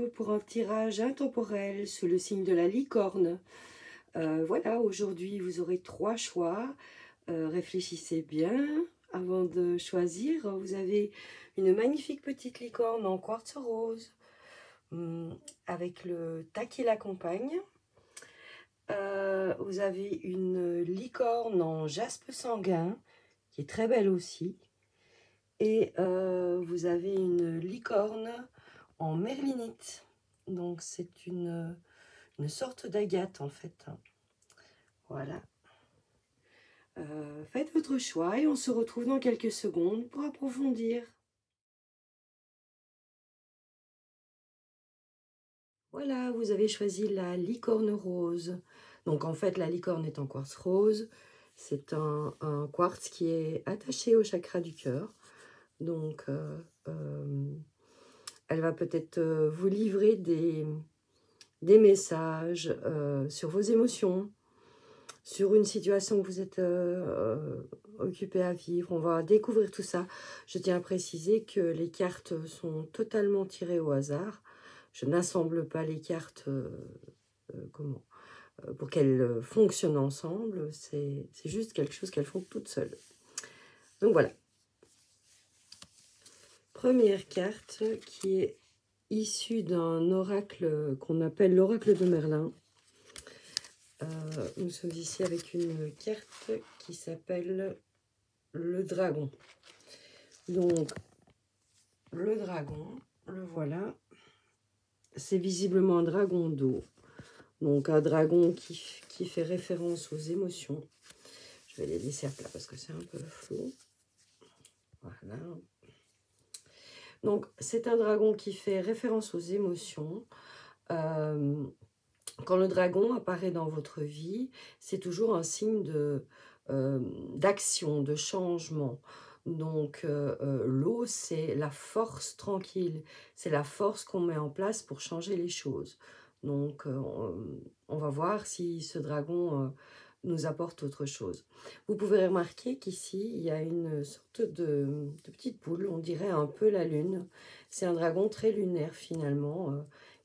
vous pour un tirage intemporel sous le signe de la licorne. Voilà, aujourd'hui vous aurez 3 choix. Réfléchissez bien avant de choisir. Vous avez une magnifique petite licorne en quartz rose avec le tas qui l'accompagne. Vous avez une licorne en jaspe sanguin qui est très belle aussi. Et vous avez une licorne en merlinite. Donc c'est une sorte d'agate en fait. Voilà. Faites votre choix et on se retrouve dans quelques secondes pour approfondir. Voilà, vous avez choisi la licorne rose. Donc en fait, la licorne est en quartz rose. C'est un quartz qui est attaché au chakra du cœur. Donc, elle va peut-être vous livrer des messages sur vos émotions, sur une situation que vous êtes occupé à vivre. On va découvrir tout ça. Je tiens à préciser que les cartes sont totalement tirées au hasard. Je n'assemble pas les cartes pour qu'elles fonctionnent ensemble. C'est juste quelque chose qu'elles font toutes seules. Donc voilà. Première carte qui est issue d'un oracle qu'on appelle l'oracle de Merlin. Nous sommes ici avec une carte qui s'appelle le dragon. Donc, le dragon, le voilà. C'est visiblement un dragon d'eau. Donc, un dragon qui fait référence aux émotions. Je vais les laisser à plat parce que c'est un peu flou. Voilà. Donc, c'est un dragon qui fait référence aux émotions. Quand le dragon apparaît dans votre vie, c'est toujours un signe d'action, de changement. Donc, l'eau, c'est la force tranquille. C'est la force qu'on met en place pour changer les choses. Donc, on va voir si ce dragon nous apporte autre chose. Vous pouvez remarquer qu'ici, il y a une sorte de petite boule, on dirait un peu la lune. C'est un dragon très lunaire finalement,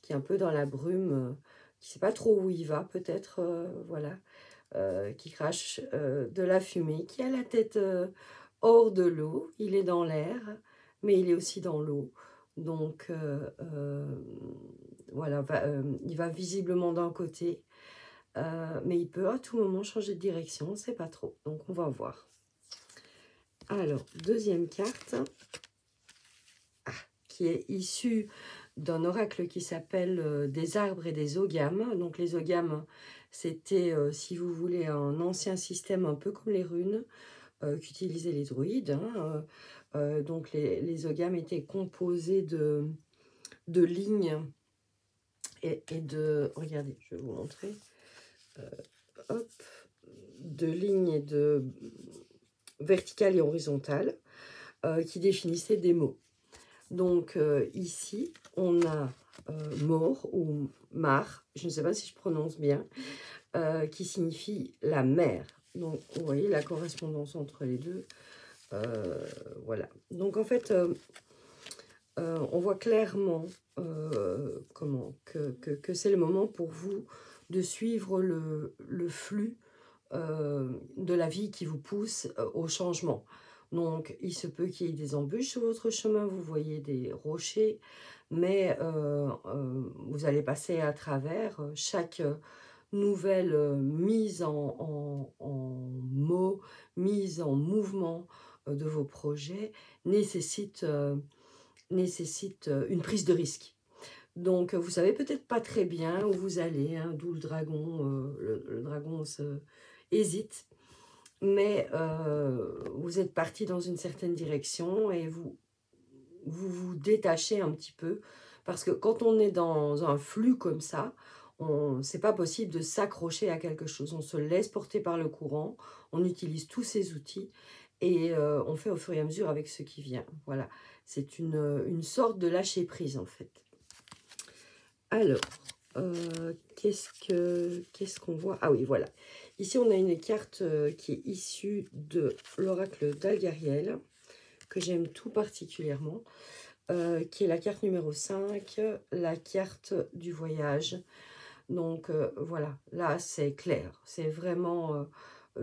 qui est un peu dans la brume, qui ne sait pas trop où il va peut-être, voilà, qui crache de la fumée, qui a la tête hors de l'eau. Il est dans l'air, mais il est aussi dans l'eau. Donc, voilà, il va visiblement d'un côté, mais il peut à tout moment changer de direction, on ne sait pas trop. Donc, on va voir. Alors, deuxième carte, qui est issue d'un oracle qui s'appelle des arbres et des ogames. Donc, les ogames, c'était, si vous voulez, un ancien système un peu comme les runes qu'utilisaient les druides. Donc, les ogames étaient composés de lignes et de... Regardez, je vais vous montrer. Hop, de lignes et de verticales et horizontales qui définissaient des mots. Donc ici, on a mort ou mar, je ne sais pas si je prononce bien, qui signifie la mer. Donc vous voyez la correspondance entre les deux. Voilà. Donc en fait, on voit clairement que c'est le moment pour vous de suivre le flux de la vie qui vous pousse au changement. Donc, il se peut qu'il y ait des embûches sur votre chemin, vous voyez des rochers, mais vous allez passer à travers chaque nouvelle mise en mots, mise en mouvement de vos projets nécessite une prise de risque. Donc, vous savez peut-être pas très bien où vous allez, hein, d'où le dragon, le dragon hésite. Mais vous êtes parti dans une certaine direction et vous détachez un petit peu. Parce que quand on est dans un flux comme ça, c'est pas possible de s'accrocher à quelque chose. On se laisse porter par le courant, on utilise tous ces outils et on fait au fur et à mesure avec ce qui vient. Voilà, c'est une sorte de lâcher prise en fait. Alors, qu'est-ce qu'on voit? Ah oui, voilà. Ici, on a une carte qui est issue de l'oracle d'Algariel, que j'aime tout particulièrement. qui est la carte numéro 5, la carte du voyage. Donc voilà, là c'est clair, c'est vraiment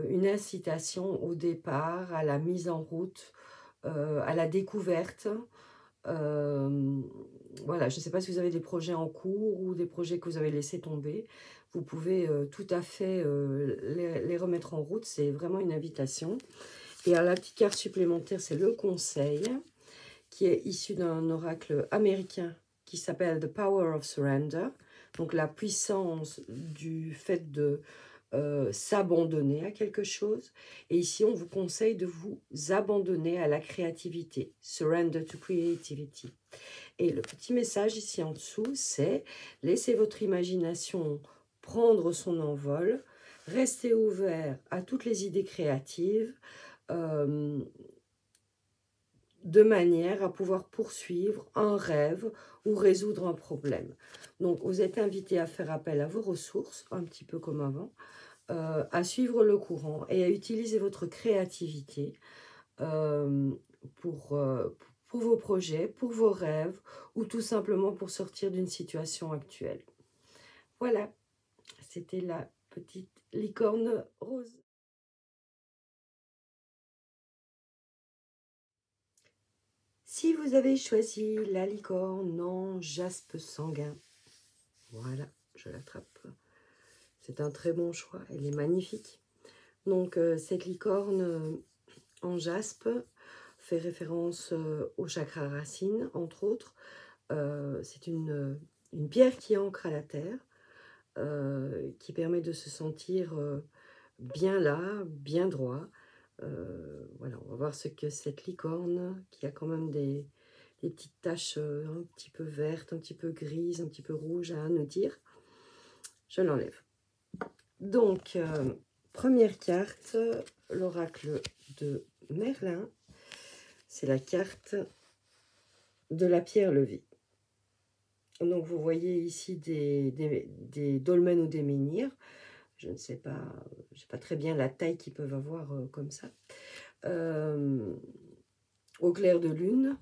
une incitation au départ, à la mise en route, à la découverte. Euh, voilà, je ne sais pas si vous avez des projets en cours ou des projets que vous avez laissés tomber. Vous pouvez tout à fait les remettre en route, c'est vraiment une invitation. Et alors, la petite carte supplémentaire, c'est le conseil, qui est issu d'un oracle américain qui s'appelle The Power of Surrender. Donc la puissance du fait de s'abandonner à quelque chose. Et ici, on vous conseille de vous abandonner à la créativité. Surrender to creativity. Et le petit message ici en dessous, c'est laissez votre imagination prendre son envol, restez ouvert à toutes les idées créatives, euh, de manière à pouvoir poursuivre un rêve ou résoudre un problème. Donc, vous êtes invité à faire appel à vos ressources, un petit peu comme avant, à suivre le courant et à utiliser votre créativité euh, pour, euh, pour vos projets, pour vos rêves, ou tout simplement pour sortir d'une situation actuelle. Voilà, c'était la petite licorne rose. Si vous avez choisi la licorne en jaspe sanguin, voilà, je l'attrape. C'est un très bon choix, elle est magnifique. Donc cette licorne en jaspe fait référence au chakra racine, entre autres. C'est une pierre qui ancre à la terre, qui permet de se sentir bien là, bien droit. Voilà, on va voir ce que cette licorne, qui a quand même des petites taches un petit peu vertes, un petit peu grises, un petit peu rouges à nous dire. Je l'enlève. Donc, première carte, l'oracle de Merlin. C'est la carte de la pierre levée. Donc, vous voyez ici des dolmens ou des menhirs. Je ne sais pas, je sais pas très bien la taille qu'ils peuvent avoir comme ça. Au clair de lune.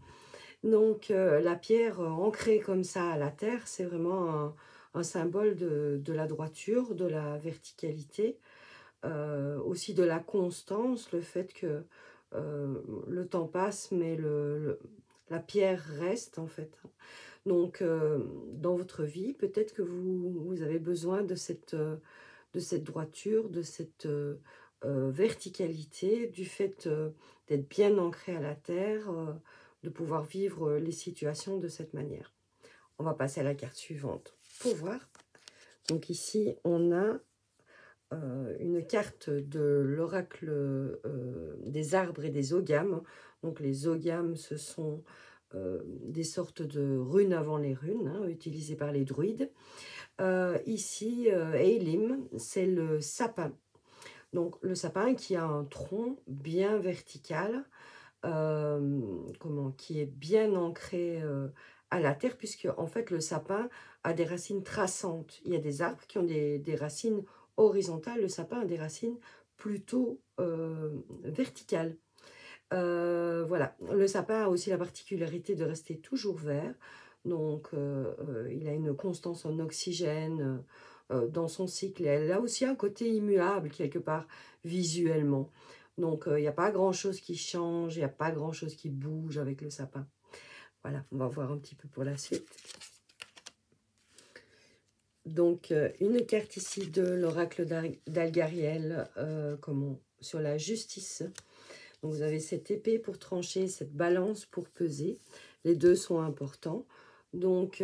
Donc, la pierre ancrée comme ça à la terre, c'est vraiment un symbole de la droiture, de la verticalité, aussi de la constance, le fait que le temps passe, mais la pierre reste en fait. Donc, dans votre vie, peut-être que vous avez besoin de cette droiture, de cette verticalité, du fait d'être bien ancré à la terre, de pouvoir vivre les situations de cette manière. On va passer à la carte suivante pour voir. Donc ici, on a une carte de l'oracle des arbres et des ogames. Donc les ogames, ce sont des sortes de runes avant les runes, hein, utilisées par les druides. Ici, Eilim, c'est le sapin. Donc le sapin qui a un tronc bien vertical, qui est bien ancré à la terre, puisque en fait le sapin a des racines traçantes. Il y a des arbres qui ont des racines horizontales, le sapin a des racines plutôt verticales. Voilà, le sapin a aussi la particularité de rester toujours vert, donc il a une constance en oxygène dans son cycle, et elle a aussi un côté immuable quelque part visuellement. Donc il n'y a pas grand-chose qui change, il n'y a pas grand-chose qui bouge avec le sapin. Voilà, on va voir un petit peu pour la suite. Donc une carte ici de l'oracle d'Algariel sur la justice. Donc vous avez cette épée pour trancher, cette balance pour peser. Les deux sont importants. Donc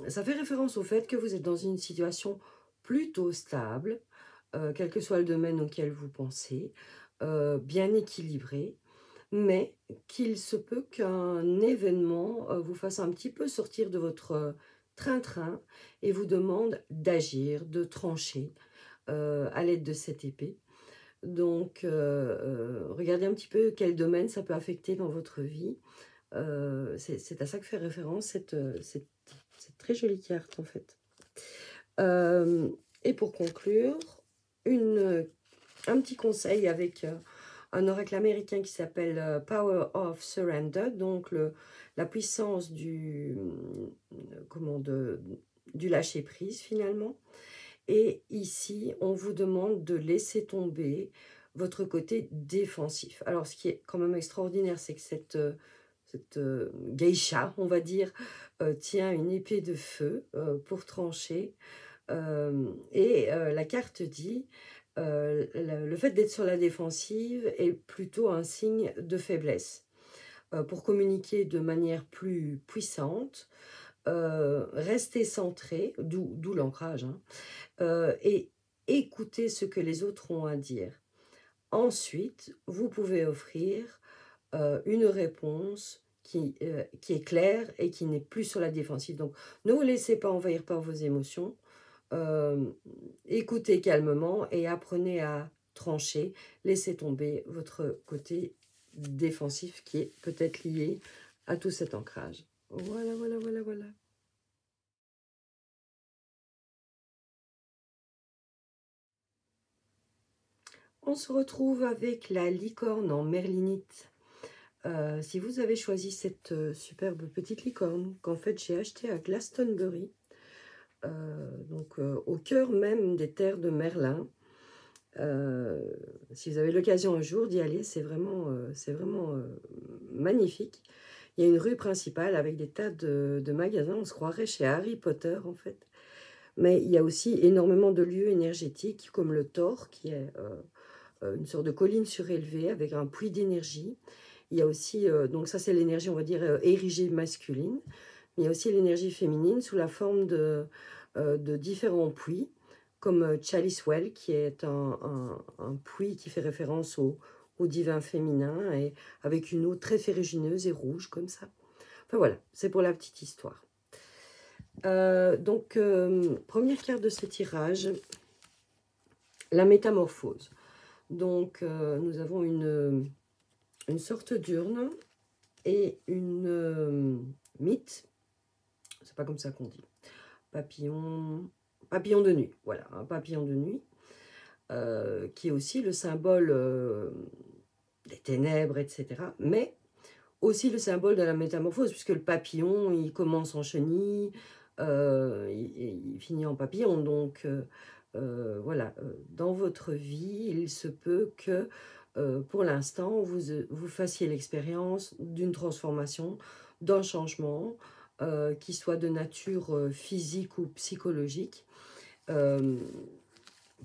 ça fait référence au fait que vous êtes dans une situation plutôt stable, quel que soit le domaine auquel vous pensez, bien équilibré, mais qu'il se peut qu'un événement vous fasse un petit peu sortir de votre train-train et vous demande d'agir, de trancher à l'aide de cette épée. Donc, regardez un petit peu quel domaine ça peut affecter dans votre vie. C'est à ça que fait référence cette très jolie carte, en fait. Et pour conclure, un petit conseil avec un oracle américain qui s'appelle Power of Surrender, donc la puissance du lâcher-prise finalement. Et ici, on vous demande de laisser tomber votre côté défensif. Alors, ce qui est quand même extraordinaire, c'est que cette geisha, on va dire, tient une épée de feu pour trancher. La carte dit, le fait d'être sur la défensive est plutôt un signe de faiblesse. Pour communiquer de manière plus puissante, rester centré, d'où l'ancrage, hein, et écouter ce que les autres ont à dire. Ensuite, vous pouvez offrir une réponse qui est claire et qui n'est plus sur la défensive. Donc, ne vous laissez pas envahir par vos émotions. Écoutez calmement et apprenez à trancher. Laissez tomber votre côté défensif qui est peut-être lié à tout cet ancrage. Voilà, voilà, voilà, voilà. On se retrouve avec la licorne en merlinite. Si vous avez choisi cette superbe petite licorne qu'en fait j'ai achetée à Glastonbury, au cœur même des terres de Merlin, si vous avez l'occasion un jour d'y aller, c'est vraiment magnifique. Il y a une rue principale avec des tas de magasins, on se croirait chez Harry Potter en fait. Mais il y a aussi énormément de lieux énergétiques comme le Thor, qui est une sorte de colline surélevée avec un puits d'énergie. Il y a aussi, donc ça c'est l'énergie, on va dire, érigée masculine. Mais il y a aussi l'énergie féminine sous la forme de différents puits, comme Chalice Well, qui est un puits qui fait référence au divin féminin, et avec une eau très ferrugineuse et rouge, comme ça. Enfin voilà, c'est pour la petite histoire. Première carte de ce tirage, la métamorphose. Donc, nous avons une sorte d'urne et une mythe. C'est pas comme ça qu'on dit. Papillon de nuit. Voilà, un papillon de nuit. Qui est aussi le symbole des ténèbres, etc. Mais aussi le symbole de la métamorphose, puisque le papillon, il commence en chenille, il finit en papillon. Donc, voilà, dans votre vie, il se peut que, pour l'instant, vous fassiez l'expérience d'une transformation, d'un changement, qui soit de nature physique ou psychologique.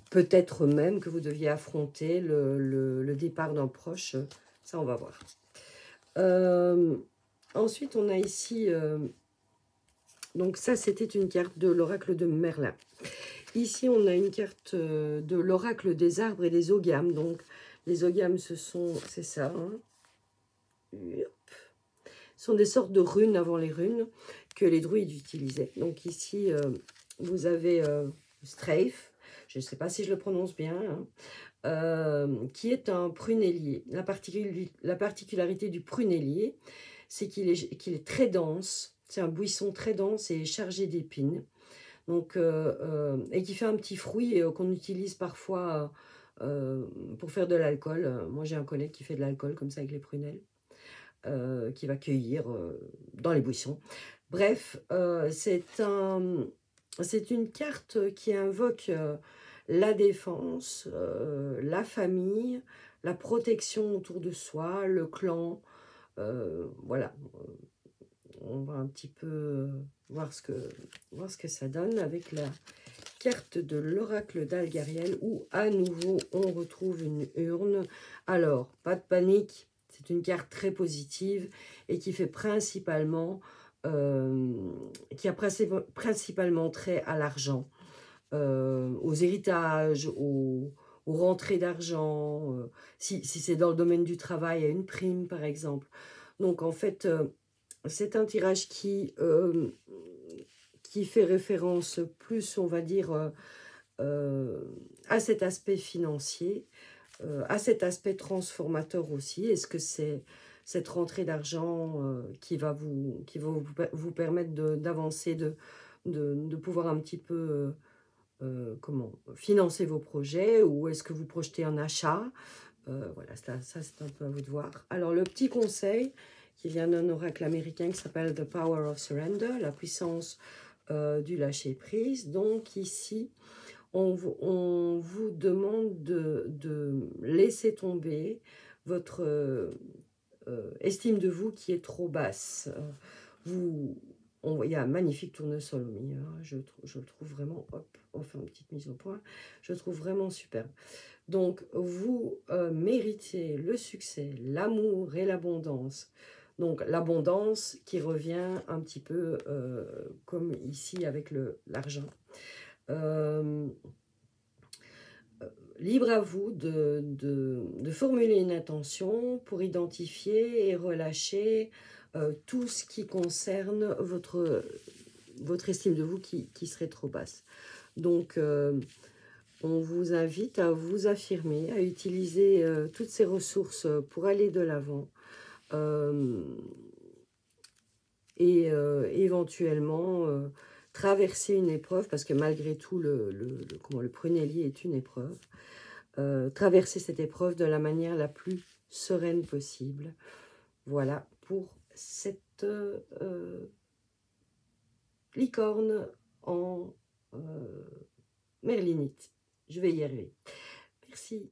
Peut-être même que vous deviez affronter le départ d'un proche. Ça, on va voir. Ensuite, on a ici... donc ça, c'était une carte de l'oracle de Merlin. Ici, on a une carte de l'oracle des arbres et des ogames. Donc, les ogames, c'est ça. Hein. Ce sont des sortes de runes avant les runes que les druides utilisaient. Donc ici, vous avez Strafe, je ne sais pas si je le prononce bien, hein, qui est un prunellier. La particularité du prunellier, c'est qu'il est très dense. C'est un buisson très dense et chargé d'épines. Donc, et qui fait un petit fruit qu'on utilise parfois pour faire de l'alcool. Moi, j'ai un collègue qui fait de l'alcool comme ça avec les prunelles, qui va cueillir dans les buissons. Bref, c'est une carte qui invoque la défense, la famille, la protection autour de soi, le clan. Voilà, on va un petit peu voir ce que ça donne avec la carte de l'oracle d'Algariel, où à nouveau on retrouve une urne. Alors, pas de panique, c'est une carte très positive et qui fait principalement qui a principalement trait à l'argent, aux héritages, aux rentrées d'argent, si c'est dans le domaine du travail, à une prime par exemple. Donc en fait, c'est un tirage qui fait référence plus, on va dire, à cet aspect financier, à cet aspect transformateur aussi. Est-ce que c'est cette rentrée d'argent qui va vous permettre d'avancer, de pouvoir un petit peu financer vos projets, ou est-ce que vous projetez un achat? Voilà, ça c'est un peu à vous de voir. Alors, le petit conseil qui vient d'un oracle américain qui s'appelle The Power of Surrender, la puissance du lâcher-prise. Donc, ici, on vous demande de laisser tomber votre estime de vous qui est trop basse. Il y a un magnifique tournesol au milieu, hein, je le trouve vraiment, hop, on fait une petite mise au point, je le trouve vraiment superbe. Donc, vous méritez le succès, l'amour et l'abondance. Donc, l'abondance qui revient un petit peu comme ici avec l'argent. Libre à vous de formuler une intention pour identifier et relâcher tout ce qui concerne votre estime de vous qui serait trop basse. Donc, on vous invite à vous affirmer, à utiliser toutes ces ressources pour aller de l'avant et éventuellement traverser une épreuve, parce que malgré tout, le prunellier est une épreuve. Traverser cette épreuve de la manière la plus sereine possible. Voilà pour cette licorne en merlinite. Je vais y arriver. Merci.